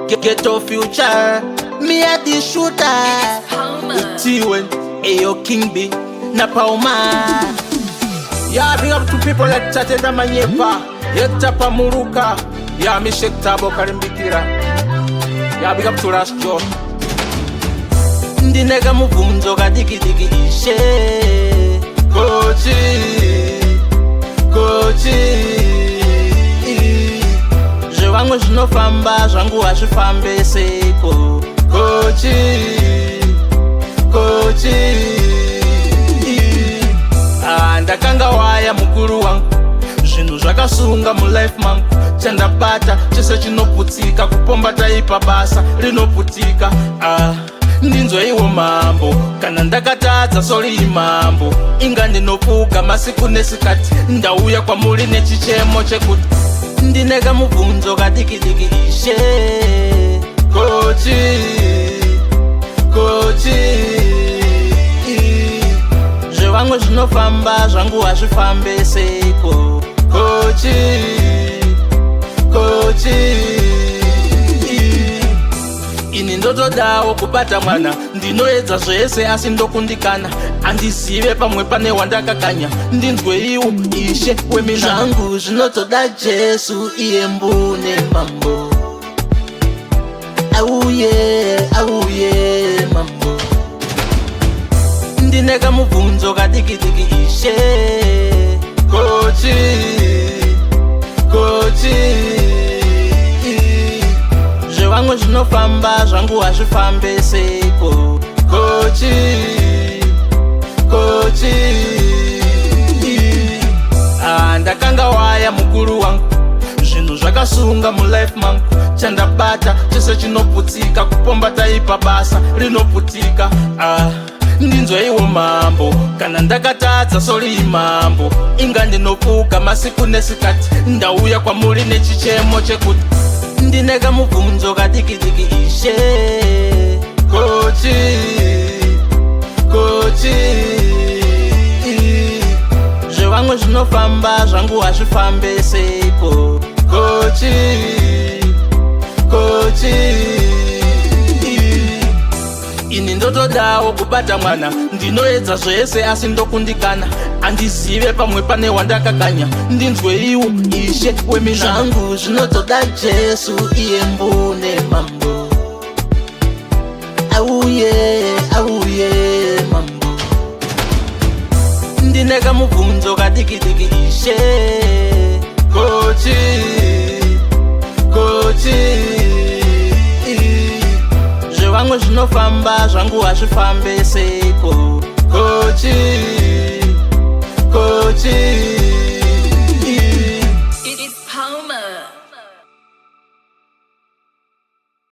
Ghetto future, me at the shooter. Utiwen, Ayo King B, na Pauma. Yeah, big up to people like Chatenda Manyepa, Yetapa Muruka, yeah, me Sheikh Tabo Karimbikira. Yeah, big up to Rasjo. Ndinega muvunzo ga digi digi ishe. Kochi, zvangu zvinofamba zvangu hazvifambe seko. Kochi, ndakanga waya mukuru wangu, zvinhu zvakasunga mulife mangu. Chandabata chese chinoputika, kupomba taipa basa rinoputika. Ndinzweiwo mambo, kana ndakatadza sori imambo. Inga ndinofuga masiku nesikati, ndauya kwamuri nechichemo chekuti ndinega mubvunzo kadiki-diki ishe. Kochi, zvevamwe zvinofamba zvangu hazvifambe seko. Kochi, ini ndotodawo kubata mwana, ndinoedza zvese asi ndokundikana. Andizive pamwe pane wandakakanya, ndinzweiwo ishe wemina. Zvangu zvinotoda Jesu iye mbune mambo. Auye mambo. Ndinega mubvunzo kadiki-diki ishe. Kochi, zvevamwe zvinofamba zvangu hazvifambe seko. Kochi, ndakanga waya mukuru wangu, zvinhu zvakasunga mulife mangu. Chandabata chese chinoputika, kupomba taipa basa rinoputika. Ndinzweiwo mambo, kana ndakatadza sori imambo. Inga ndinofuga masiku nesikati, ndauya kwamuri nechichemo chekuti ndinega mubvunzo kadiki-diki ishe. Kochi, zvevamwe zvinofamba zvangu hazvifambe seko. Kochi, ini ndotodawo kubata mwana, ndinoedza zvese asi ndokundikana. Andizive pamwe pane wandakakanya, ndinzweiwo ishe wemina. Zvangu zvinotoda Jesu iye mbune mambo. Auye mambo. Ndinega mubvunzo kadiki-diki ishe. Kochi, zvevamwe zvinofamba zvangu hazvifambe seko. Kochi.